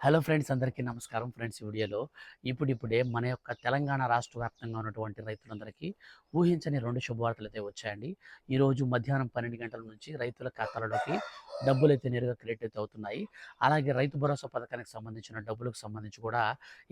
Hello friends, అందరికీ నమస్కారం. Friends, ఈ వీడియోలో ఇప్పుడిప్పుడే మన యొక్క తెలంగాణ రాష్ట్ర వ్యాప్తంగా ఉన్నటువంటి రైతులందరికీ ఊహించని 2 శుభవార్తలైతే వచ్చాయండి. ఈరోజు మధ్యాహ్నం 12 గంటల నుంచి రైతుల ఖాతాలలోకి డబ్బులైతే నేరుగా క్రెడిట్ అయితే అవుతున్నాయి. అలాగే రైతు భరోసా పథకానికి సంబంధించిన డబ్బులకు సంబంధించి కూడా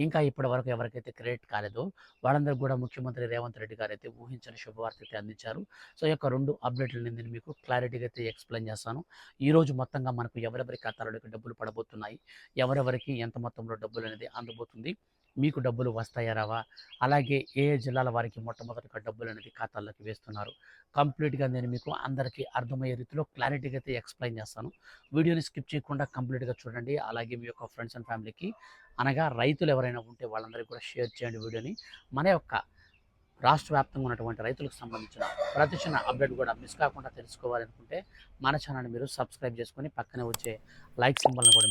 ఇంకా ఇప్పటివరకు ఎవరికైతే క్రెడిట్ కాలేదో వాళ్ళందరికీ కూడా ముఖ్యమంత్రి రేవంత్ రెడ్డి గారైతే ఊహించని శుభవార్త అయితే అందించారు. సో ఈ యొక్క 2 అప్డేట్లని నేను మీకు క్లారిటీగా అయితే ఎక్స్‌ప్లెయిన్ చేస్తాను. ఈరోజు మొత్తంగా మనకు ఎవరెవరి ఖాతాలలోకి డబ్బులు పడబోతున్నాయి, ఎవరెవరికి ఎంత మొత్తంలో డబ్బులు అనేది అందబోతుంది, మీకు డబ్బులు వస్తాయా రావా, అలాగే ఏ ఏ జిల్లాల వారికి మొట్టమొదటిగా డబ్బులు అనేది ఖాతాల్లోకి వేస్తున్నారు, కంప్లీట్గా నేను మీకు అందరికీ అర్థమయ్యే రీతిలో క్లారిటీగా అయితే ఎక్స్ప్లెయిన్ చేస్తాను. వీడియోని స్కిప్ చేయకుండా కంప్లీట్గా చూడండి. అలాగే మీ యొక్క ఫ్రెండ్స్ అండ్ ఫ్యామిలీకి అనగా రైతులు ఎవరైనా ఉంటే వాళ్ళందరికీ కూడా షేర్ చేయండి వీడియోని. మన యొక్క రాష్ట్ర వ్యాప్తంగా ఉన్నటువంటి రైతులకు సంబంధించిన ప్రతి చిన్న అప్డేట్ కూడా మిస్ కాకుండా తెలుసుకోవాలనుకుంటే మన ఛానల్ని మీరు సబ్స్క్రైబ్ చేసుకొని పక్కనే వచ్చే లైక్ సింబల్ని కూడా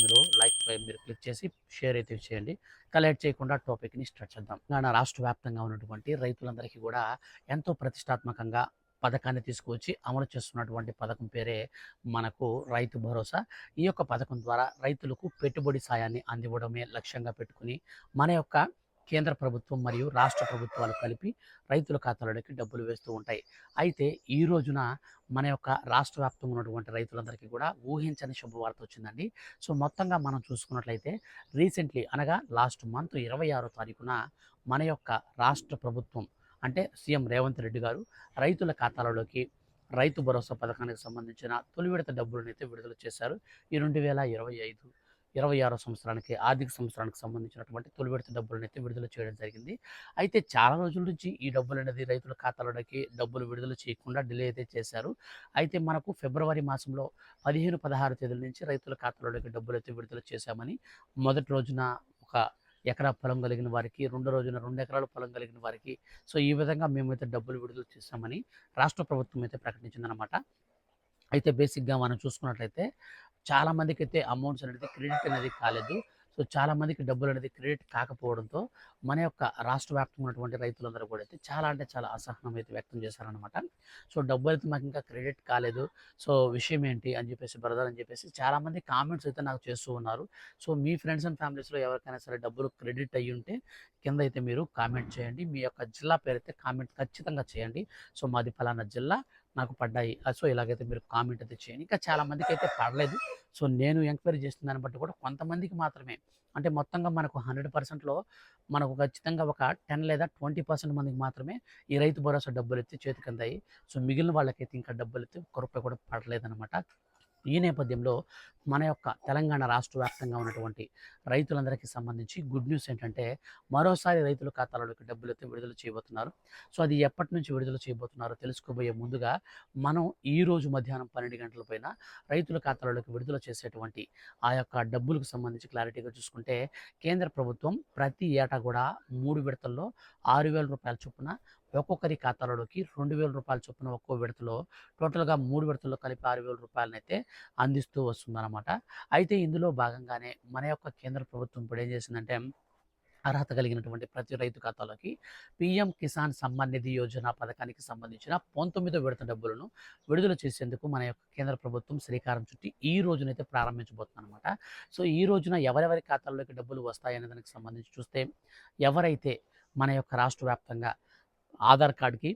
మీరు క్లిక్ చేసి షేర్ అయితే చేయండి. లేట్ చేయకుండా టాపిక్ని స్టార్ట్ చేద్దాం. తెలంగాణ రాష్ట్ర వ్యాప్తంగా ఉన్నటువంటి రైతులందరికీ కూడా ఎంతో ప్రతిష్టాత్మకంగా పథకాన్ని తీసుకువచ్చి అమలు చేస్తున్నటువంటి పథకం పేరే మనకు రైతు భరోసా. ఈ యొక్క పథకం ద్వారా రైతులకు పెట్టుబడి సాయాన్ని అందివ్వడమే లక్ష్యంగా పెట్టుకుని మన యొక్క కేంద్ర ప్రభుత్వం మరియు రాష్ట్ర ప్రభుత్వాలు కలిపి రైతుల ఖాతాలోకి డబ్బులు వేస్తూ ఉంటాయి. అయితే ఈ రోజున మన యొక్క రాష్ట్ర వ్యాప్తంగా ఉన్నటువంటి రైతులందరికీ కూడా ఊహించని శుభవార్త వచ్చిందండి. సో మొత్తంగా మనం చూసుకున్నట్లయితే రీసెంట్లీ అనగా లాస్ట్ మంత్ 26వ తారీఖున మన యొక్క రాష్ట్ర ప్రభుత్వం అంటే సీఎం రేవంత్ రెడ్డి గారు రైతుల ఖాతాలలోకి రైతు భరోసా పథకానికి సంబంధించిన తొలి విడత డబ్బులనైతే విడుదల చేశారు. ఈ 2025-26 సంవత్సరానికి ఆర్థిక సంవత్సరానికి సంబంధించినటువంటి తొలి విడత డబ్బులనైతే విడుదల చేయడం జరిగింది. అయితే చాలా రోజుల నుంచి ఈ డబ్బులనేది రైతుల ఖాతాలోకి డబ్బులు విడుదల చేయకుండా డిలే అయితే చేశారు. అయితే మనకు ఫిబ్రవరి మాసంలో 15, 16 తేదీల నుంచి రైతుల ఖాతాలోకి డబ్బులైతే విడుదల చేశామని, మొదటి రోజున ఒక ఎకరా పొలం కలిగిన వారికి, రెండో రోజున 2 ఎకరాల పొలం కలిగిన వారికి, సో ఈ విధంగా మేమైతే డబ్బులు విడుదల చేశామని రాష్ట్ర ప్రభుత్వం అయితే ప్రకటించిందనమాట. అయితే బేసిక్‌గా మనం చూసుకున్నట్లయితే చాలామందికైతే అమౌంట్స్ అనేది క్రెడిట్ అనేది కాలేదు. సో చాలామందికి డబ్బులు అనేది క్రెడిట్ కాకపోవడంతో మన యొక్క రాష్ట్ర వ్యాప్తంగా ఉన్నటువంటి రైతులందరూ కూడా అయితే చాలా అంటే చాలా అసహనం అయితే వ్యక్తం చేశారనమాట. సో డబ్బులైతే మాకు ఇంకా క్రెడిట్ కాలేదు. సో విషయం ఏంటి అని చెప్పేసి బ్రదర్ అని చెప్పేసి చాలామంది కామెంట్స్ అయితే నాకు చేస్తూ ఉన్నారు. సో మీ ఫ్రెండ్స్ అండ్ ఫ్యామిలీస్‌లో ఎవరికైనా సరే డబ్బులు క్రెడిట్ అయ్యుంటే కింద అయితే మీరు కామెంట్ చేయండి. మీ యొక్క జిల్లా పేరైతే కామెంట్ ఖచ్చితంగా చేయండి. సో మాది పలానా జిల్లా, నాకు పడ్డాయి. సో ఇలాగైతే మీరు కామెంట్ అయితే చేయండి. ఇంకా చాలామందికైతే పడలేదు. సో నేను ఎంక్వైరీ చేసిన దాన్ని బట్టి కూడా కొంతమందికి మాత్రమే, అంటే మొత్తంగా మనకు 100%లో మనకు ఖచ్చితంగా ఒక 10 లేదా 20% మందికి మాత్రమే ఈ రైతు భరోసా డబ్బులైతే చేతికి అందాయి. సో మిగిలిన వాళ్ళకైతే ఇంకా డబ్బులైతే ఒక్క రూపాయి కూడా పడలేదనమాట. ఈ నేపథ్యంలో మన యొక్క తెలంగాణ రాష్ట్ర వ్యాప్తంగా ఉన్నటువంటి రైతులందరికీ సంబంధించి గుడ్ న్యూస్ ఏంటంటే మరోసారి రైతుల ఖాతాలలోకి డబ్బులైతే విడుదల చేయబోతున్నారు. సో అది ఎప్పటి నుంచి విడుదల చేయబోతున్నారో తెలుసుకోబోయే ముందుగా మనం ఈరోజు మధ్యాహ్నం 12 గంటల పైన రైతుల ఖాతాలలోకి విడుదల చేసేటువంటి ఆ యొక్క డబ్బులకు సంబంధించి క్లారిటీగా చూసుకుంటే కేంద్ర ప్రభుత్వం ప్రతి ఏటా కూడా 3 విడతల్లో రూ. 6,000 చొప్పున ఒక్కొక్కరి ఖాతాలలోకి రూ. 2,000 చొప్పున ఒక్కో విడతలో టోటల్గా 3 విడతల్లో కలిపి రూ. 6,000 అందిస్తూ వస్తుందన్నమాట. అయితే ఇందులో భాగంగానే మన యొక్క కేంద్ర ప్రభుత్వం ఇప్పుడు ఏం చేసిందంటే అర్హత కలిగినటువంటి ప్రతి రైతు ఖాతాలోకి పీఎం కిసాన్ సమ్మాన్ నిధి యోజన పథకానికి సంబంధించిన 19వ విడత డబ్బులను విడుదల చేసేందుకు మన యొక్క కేంద్ర ప్రభుత్వం శ్రీకారం చుట్టి ఈ రోజునైతే ప్రారంభించబోతుందన్నమాట. సో ఈ రోజున ఎవరెవరి ఖాతాల్లోకి డబ్బులు వస్తాయనే దానికి సంబంధించి చూస్తే ఎవరైతే మన యొక్క రాష్ట్ర వ్యాప్తంగా ఆధార్ కార్డ్‌కి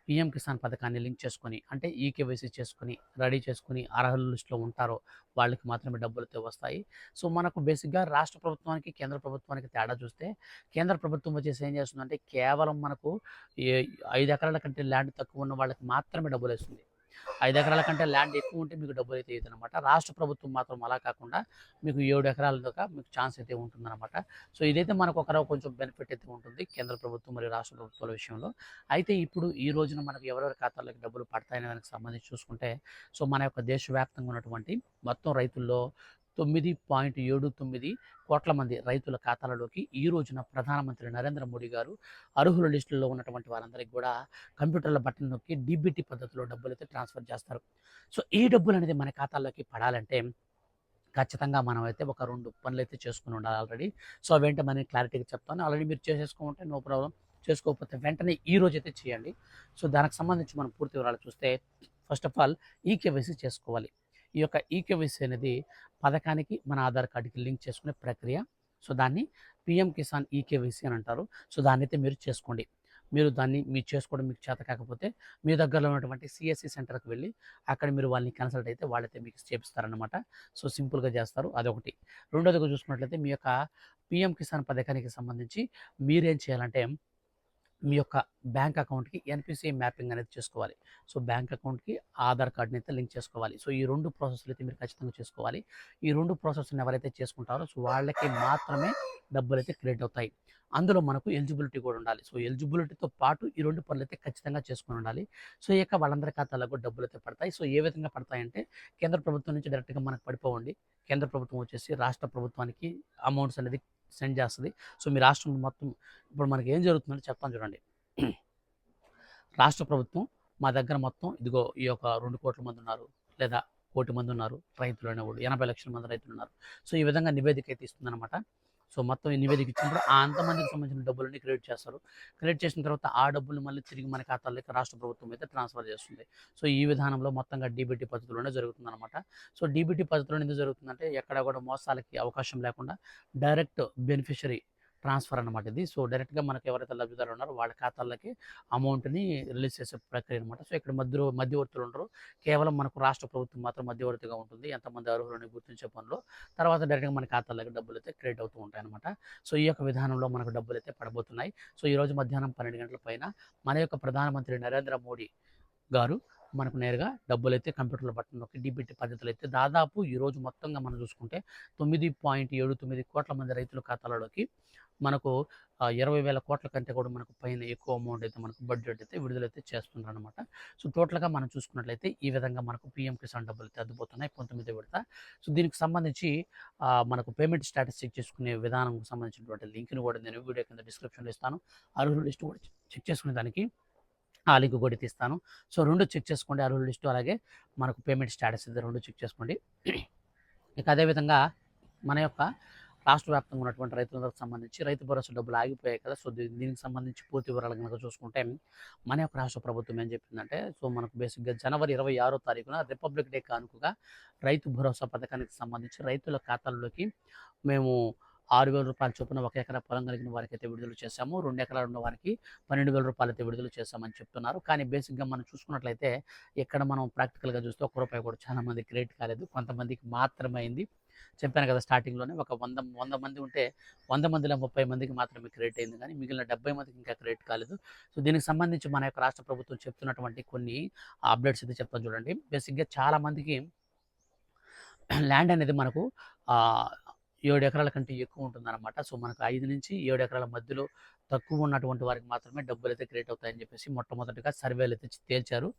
పీఎం కిసాన్ పథకాన్ని లింక్ చేసుకొని, అంటే ఈకేవైసీ చేసుకొని, రెడీ చేసుకొని అర్హుల లిస్ట్‌లో ఉంటారో వాళ్ళకి మాత్రమే డబ్బులైతే వస్తాయి. సో మనకు బేసిక్‌గా రాష్ట్ర ప్రభుత్వానికి, కేంద్ర ప్రభుత్వానికి తేడా చూస్తే కేంద్ర ప్రభుత్వం వచ్చేసి ఏం చేస్తుందంటే కేవలం మనకు ఏ 5 ఎకరాల కంటే ల్యాండ్ తక్కువ ఉన్న వాళ్ళకి మాత్రమే డబ్బులేస్తుంది. 5 ఎకరాల కంటే ల్యాండ్ ఎక్కువ ఉంటే మీకు డబ్బులైతే ఇయ్యదనమాట. రాష్ట్ర ప్రభుత్వం మాత్రం అలా కాకుండా మీకు 7 ఎకరాల దాకా మీకు ఛాన్స్ అయితే ఉంటుందన్నమాట. సో ఇదైతే మనకు కొంచెం బెనిఫిట్ అయితే ఉంటుంది కేంద్ర ప్రభుత్వం మరియు రాష్ట్ర ప్రభుత్వాల విషయంలో. అయితే ఇప్పుడు ఈ రోజున మనకు ఎవరెవరి ఖాతాల్లోకి డబ్బులు పడతాయనే దానికి సంబంధించి చూసుకుంటే, సో మన యొక్క దేశవ్యాప్తంగా ఉన్నటువంటి మొత్తం రైతుల్లో 9.79 కోట్ల మంది రైతుల ఖాతాలలోకి ఈ రోజున ప్రధానమంత్రి నరేంద్ర మోడీ గారు అర్హుల లిస్టులో ఉన్నటువంటి వారందరికీ కూడా కంప్యూటర్ల బటన్ నొక్కి డీబీటీ పద్ధతిలో డబ్బులైతే ట్రాన్స్ఫర్ చేస్తారు. సో ఈ డబ్బులు అనేది మన ఖాతాల్లోకి పడాలంటే ఖచ్చితంగా మనమైతే ఒక 2 పనులైతే చేసుకొని ఉండాలి ఆల్రెడీ. సో అవేంటో మనకి క్లారిటీగా చెప్తాను. ఆల్రెడీ మీరు చేసేసుకుంటే నో ప్రాబ్లమ్. చేసుకోకపోతే వెంటనే ఈ రోజైతే చేయండి. సో దానికి సంబంధించి మనం పూర్తి వివరాలు చూస్తే ఫస్ట్ ఆఫ్ ఆల్ ఈకేవైసీ చేసుకోవాలి. ఈ యొక్క ఈకేవైసీ అనేది పథకానికి మన ఆధార్ కార్డ్‌కి లింక్ చేసుకునే ప్రక్రియ. సో, దాన్ని పీఎం కిసాన్ ఈకేవైసీ అని అంటారు. సో, దాన్నైతే మీరు చేసుకోండి. మీరు చేసుకోవడం మీకు చేత కాకపోతే మీ దగ్గరలో ఉన్నటువంటి సీఎస్‌సి సెంటర్‌కి వెళ్లి అక్కడ మీరు వాళ్ళని కన్సల్ట్ అయితే వాళ్ళైతే మీకు చేపిస్తారనమాట. సో, సింపుల్‌గా చేస్తారు. అదొకటి. రెండోదిగా చూసుకున్నట్లయితే మీ యొక్క పీఎం కిసాన్ పథకానికి సంబంధించి మీరేం చేయాలంటే మీ యొక్క బ్యాంక్ అకౌంట్‌కి ఎన్‌పిసిఐ మ్యాపింగ్ అనేది చేసుకోవాలి. సో, బ్యాంక్ అకౌంట్‌కి ఆధార్ కార్డ్‌ని అయితే లింక్ చేసుకోవాలి. సో, ఈ 2 ప్రాసెస్‌లు అయితే మీరు ఖచ్చితంగా చేసుకోవాలి. ఈ 2 ప్రాసెస్‌ని ఎవరైతే చేసుకుంటారో సో, వాళ్ళకి మాత్రమే డబ్బులైతే క్రెడిట్ అవుతాయి. అందులో మనకు ఎలిజిబిలిటీ కూడా ఉండాలి. సో, ఎలిజిబిలిటీతో పాటు ఈ 2 పనులైతే ఖచ్చితంగా చేసుకొని ఉండాలి. సో, ఇక వాళ్ళందరి ఖాతాల్లో కూడా డబ్బులైతే పడతాయి. సో, ఏ విధంగా పడతాయంటే కేంద్ర ప్రభుత్వం నుంచి డైరెక్ట్‌గా మనకు పడిపోవండి. కేంద్ర ప్రభుత్వం వచ్చేసి రాష్ట్ర ప్రభుత్వానికి అమౌంట్స్ అనేది సెండ్ చేస్తది. సో, మీ రాష్ట్రం మొత్తం ఇప్పుడు మనకి ఏం జరుగుతుందంటే చెప్తాను చూడండి. రాష్ట్ర ప్రభుత్వం మా దగ్గర మొత్తం ఇదిగో ఈ యొక్క 2,00,00,000 మంది ఉన్నారు. లేదా 1,00,00,000 మంది ఉన్నారు. రైతులు అనేవాళ్ళు 80,00,000 మంది రైతులు ఉన్నారు. సో, ఈ విధంగా నివేదిక అయితే ఇస్తుందన్నమాట. సో, మొత్తం ఈ నివేదిక ఇచ్చినప్పుడు ఆ అంతమందికి సంబంధించిన డబ్బులన్నీ క్రెడిట్ చేస్తారు. క్రెడిట్ చేసిన తర్వాత ఆ డబ్బులు మళ్ళీ తిరిగి మన ఖాతాల్లోకి రాష్ట్ర ప్రభుత్వం అయితే ట్రాన్స్‌ఫర్ చేస్తుంది. సో, ఈ విధానంలో మొత్తంగా డీబీటీ పద్ధతిలోనే జరుగుతుందన్నమాట. సో, డీబీటీ పద్ధతిలో ఎందుకు జరుగుతుందంటే ఎక్కడ కూడా మోసాలకి అవకాశం లేకుండా డైరెక్ట్ బెనిఫిషరీ ట్రాన్స్‌ఫర్ అన్నమాట ఇది. సో, డైరెక్ట్‌గా మనకు ఎవరైతే లబ్ధిదారులు ఉన్నారో వాళ్ళ ఖాతాల్లోకి అమౌంట్‌ని రిలీజ్ చేసే ప్రక్రియ అనమాట. సో, ఇక్కడ మధ్యవర్తులు ఉండరు. కేవలం మనకు రాష్ట్ర ప్రభుత్వం మాత్రం మధ్యవర్తిగా ఉంటుంది. ఎంతమంది అర్హులని గుర్తించే పనిలో. తర్వాత డైరెక్ట్‌గా మన ఖాతాల్లోకి డబ్బులైతే క్రెడిట్ అవుతూ ఉంటాయన్నమాట. సో, ఈ యొక్క విధానంలో మనకు డబ్బులైతే పడబోతున్నాయి. సో, ఈరోజు మధ్యాహ్నం 12 గంటల పైన మన యొక్క ప్రధానమంత్రి నరేంద్ర మోడీ గారు మనకు నేరుగా డబ్బులైతే కంప్యూటర్‌లో బటన్ నొక్కి డీబీటీ పద్ధతిలో అయితే దాదాపు ఈరోజు మొత్తంగా మనం చూసుకుంటే 9.79 మంది రైతుల ఖాతాలలోకి మనకు 20,000 కోట్ల కంటే కూడా మనకు పైన ఎక్కువ అమౌంట్ అయితే మనకు బడ్జెట్ అయితే విడుదలైతే చేస్తున్నారనమాట. సో, టోటల్‌గా మనం చూసుకున్నట్లయితే ఈ విధంగా మనకు పీఎం కిసాన్ డబ్బులైతే అందుబోతున్నాయి 19వ విడత. సో, దీనికి సంబంధించి మనకు పేమెంట్ స్టేటస్ చెక్ చేసుకునే విధానంకు సంబంధించినటువంటి లింక్‌ని కూడా నేను వీడియో కింద డిస్క్రిప్షన్‌లో ఇస్తాను. అర్హుల లిస్ట్ కూడా చెక్ చేసుకునే దానికి ఆ లింక్ కూడా తీస్తాను. సో, 2 చెక్ చేసుకోండి. అర్హుల లిస్టు అలాగే మనకు పేమెంట్ స్టేటస్ ఇది 2 చెక్ చేసుకోండి. ఇక అదేవిధంగా మన యొక్క రాష్ట్ర వ్యాప్తంగా ఉన్నటువంటి రైతులందరికి సంబంధించి రైతు భరోసా డబ్బులు ఆగిపోయాయి కదా! సో, దీనికి సంబంధించి పూర్తి వివరాలు గనక చూసుకుంటే మన యొక్క రాష్ట్ర ప్రభుత్వం ఏం చెప్పిందంటే సో, మనకు బేసిక్‌గా జనవరి 26వ తారీఖున రిపబ్లిక్ డే కానుకగా రైతు భరోసా పథకానికి సంబంధించి రైతుల ఖాతాల్లోకి మేము రూ. 6,000 చొప్పున 1 ఎకరా పొలం కలిగిన వారికైతే విడుదల చేశాము. 2 ఎకరాలు ఉన్న వారికి రూ. 12,000 అయితే విడుదల చేశామని చెప్తున్నారు. కానీ బేసిక్‌గా మనం చూసుకున్నట్లయితే ఇక్కడ మనం ప్రాక్టికల్‌గా చూస్తే ఒక్క రూపాయి కూడా చాలా మందికి క్రెడిట్ కాలేదు. కొంతమందికి మాత్రమే అయింది. చెప్పాను కదా స్టార్టింగ్‌లోనే ఒక 100 మంది ఉంటే 100 మందిలో 30 మందికి మాత్రమే క్రెడిట్ అయింది కానీ మిగిలిన 70 మందికి ఇంకా క్రెడిట్ కాలేదు. సో, దీనికి సంబంధించి మన యొక్క రాష్ట్ర ప్రభుత్వం చెప్తున్నటువంటి కొన్ని అప్డేట్స్ అయితే చెప్తాను చూడండి. బేసిక్‌గా చాలా మందికి ల్యాండ్ అనేది మనకు ఆహ్, 7 ఎకరాల కంటే ఎక్కువ ఉంటుందన్నమాట. సో, మనకు 5-7 ఎకరాల మధ్యలో తక్కువ ఉన్నటువంటి వారికి మాత్రమే డబ్బులైతే క్రెడిట్ అవుతాయని చెప్పేసి మొట్టమొదటిగా సర్వేలైతే తేల్చారు.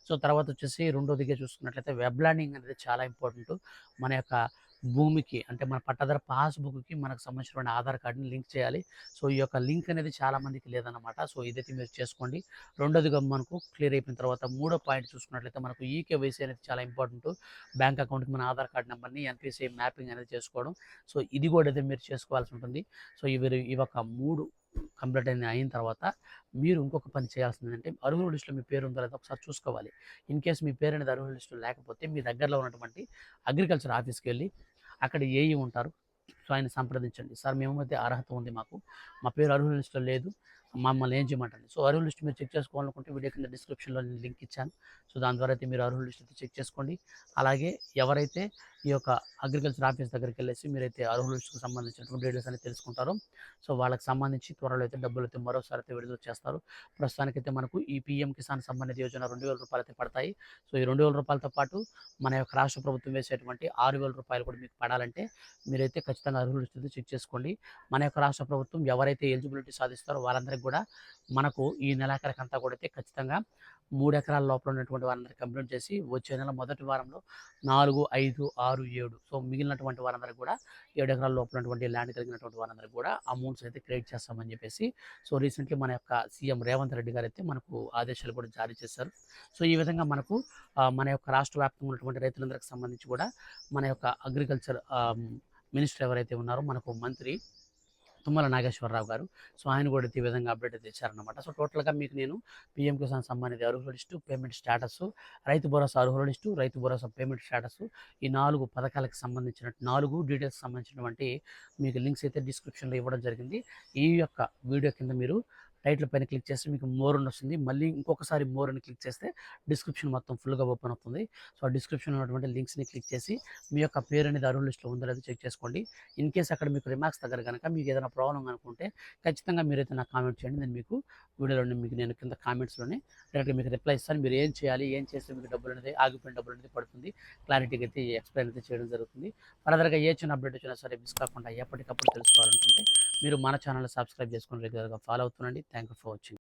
సో, తర్వాత వచ్చేసి రెండోదిగా చూసుకున్నట్లయితే వెబ్ ల్యాండింగ్ అనేది చాలా ఇంపార్టెంటు. మన యొక్క భూమికి అంటే మన పట్టాదారు పాస్‌బుక్‌కి మనకు సంబంధించినటువంటి ఆధార్ కార్డ్‌ని లింక్ చేయాలి. సో, ఈ యొక్క లింక్ అనేది చాలా మందికి లేదన్నమాట. సో, ఇదైతే మీరు చేసుకోండి. రెండోదిగా మనకు క్లియర్ అయిపోయిన తర్వాత మూడో పాయింట్ చూసుకున్నట్లయితే మనకు ఈకేవైసీ అనేది చాలా ఇంపార్టెంటు. బ్యాంక్ అకౌంట్‌కి మన ఆధార్ కార్డ్ నంబర్‌ని ఎన్‌పిసిఐ మ్యాపింగ్ అనేది చేసుకోవడం. సో, ఇది కూడా అయితే మీరు చేసుకోవాల్సి ఉంటుంది. సో, ఇవొక 3 కంప్లీట్ అయిన తర్వాత మీరు ఇంకొక పని చేయాల్సింది ఏంటంటే అర్హుల లిస్ట్‌లో మీ పేరు ఉందో లేదో ఒకసారి చూసుకోవాలి. ఇన్ కేస్ మీ పేరు అనేది అర్హుల లిస్ట్‌లో లేకపోతే మీ దగ్గరలో ఉన్నటువంటి అగ్రికల్చర్ ఆఫీస్‌కి వెళ్లి అక్కడ ఏఈ ఉంటారు. సో, ఆయన్ని సంప్రదించండి. సార్ మేమైతే అర్హత ఉంది మాకు. మా పేరు అర్హుల లిస్ట్‌లో లేదు. మమ్మల్ని ఏం చేయమంటారు? సో, అర్హుల లిస్ట్ మీరు చెక్ చేసుకోవాలనుకుంటే వీడియో కింద డిస్క్రిప్షన్‌లో నేను లింక్ ఇచ్చాను. సో, దాని ద్వారా అయితే మీరు అర్హుల లిస్ట్ అయితే చెక్ చేసుకోండి. అలాగే ఎవరైతే ఈ యొక్క అగ్రికల్చర్ ఆఫీస్ దగ్గరికెళ్ళేసి మీరైతే అర్హుల లిస్ట్‌కి సంబంధించినటువంటి డీటెయిల్స్ అన్ని తెలుసుకుంటారో సో, వాళ్ళకి సంబంధించి త్వరలో అయితే డబ్బులైతే మరోసారి అయితే విడుదల చేస్తారు. ప్రస్తుతానికైతే మనకు ఈ పీఎం కిసాన్ సమ్మాన్ నిధి యోజన రూ. 2,000 అయితే పడతాయి. సో, ఈ రూ. 2,000తో పాటు మన యొక్క రాష్ట్ర ప్రభుత్వం వేసేటువంటి రూ. 6,000 కూడా మీకు పడాలంటే మీరైతే ఖచ్చితంగా అర్హుల లిస్ట్ అయితే చెక్ చేసుకోండి. మన యొక్క రాష్ట్ర ప్రభుత్వం ఎవరైతే ఎలిజిబిలిటీ సాధిస్తారో వాళ్ళందరికీ కూడా మనకు ఈ నెలాఖరికంతా కూడా అయితే ఖచ్చితంగా 3 ఎకరాల లోపల ఉన్నటువంటి వారందరికీ కంప్లీట్ చేసి వచ్చే నెల మొదటి వారంలో 4, 5, 6, 7 సో, మిగిలినటువంటి వారందరికీ కూడా 7 ఎకరాల లోపల ఉన్నటువంటి ల్యాండ్ కలిగినటువంటి వారందరికీ కూడా అమౌంట్స్ అయితే క్రెడిట్ చేస్తామని చెప్పేసి సో, రీసెంట్‌లీ మన యొక్క సీఎం రేవంత్ రెడ్డి గారు అయితే మనకు ఆదేశాలు కూడా జారీ చేశారు. సో, ఈ విధంగా మనకు మన యొక్క రాష్ట్ర వ్యాప్తంగా ఉన్నటువంటి రైతులందరికి సంబంధించి కూడా మన యొక్క అగ్రికల్చర్ మినిస్టర్ ఎవరైతే ఉన్నారో మనకు మంత్రి తుమ్మల నాగేశ్వరరావు గారు. సో, ఆయన కూడా అయితే ఈ విధంగా అప్డేట్ అయితే ఇచ్చారనమాట. సో, టోటల్‌గా మీకు నేను పీఎం కిసాన్ సమ్మాన్ నిధి అర్హుల list, payment status, Rythu Bharosa అర్హుల list, Rythu Bharosa payment status, ఈ 4 పథకాలకు సంబంధించిన 4 డీటెయిల్స్‌కి సంబంధించినటువంటి మీకు లింక్స్ అయితే డిస్క్రిప్షన్‌లో ఇవ్వడం జరిగింది. ఈ యొక్క వీడియో కింద మీరు టైటిల్ పైన క్లిక్ చేస్తే మీకు మోర్ అని వస్తుంది. మళ్ళీ ఇంకొకసారి మోర్ అని క్లిక్ చేస్తే డిస్క్రిప్షన్ మొత్తం ఫుల్‌గా ఓపెన్ అవుతుంది. సో, ఆ డిస్క్రిప్షన్‌లో ఉన్నటువంటి లింక్స్‌ని క్లిక్ చేసి మీ యొక్క పేరు అనేది అర్హుల లిస్ట్‌లో ఉందో లేదో చెక్ చేసుకోండి. ఇన్ కేస్ అక్కడ మీకు రిమార్క్స్ దగ్గర గనక మీకు ఏదైనా ప్రాబ్లమ్ అనుకుంటే ఖచ్చితంగా మీరైతే నాకు కామెంట్ చేయండి. నేను మీకు వీడియోలోనే మీకు నేను కింద కామెంట్స్‌లోనే డైరెక్ట్‌గా మీకు రిప్లై ఇస్తాను. మీరు ఏం చేయాలి? ఏం చేస్తే మీకు డబ్బులు అనేది ఆగిపోయిన డబ్బులు అనేది పడుతుంది. క్లారిటీగా అయితే ఎక్స్‌ప్లెయిన్ అయితే చేయడం జరుగుతుంది. ఫర్దర్‌గా ఏ చిన్న అప్డేట్ వచ్చినా సరే మిస్ కాకుండా ఎప్పటికప్పుడు తెలుసుకోవాలనుకుంటే మీరు మన ఛానల్‌ని సబ్స్క్రైబ్ చేసుకొని రెగ్యులర్‌గా ఫాలో అవుతుండండి. Thank you for watching.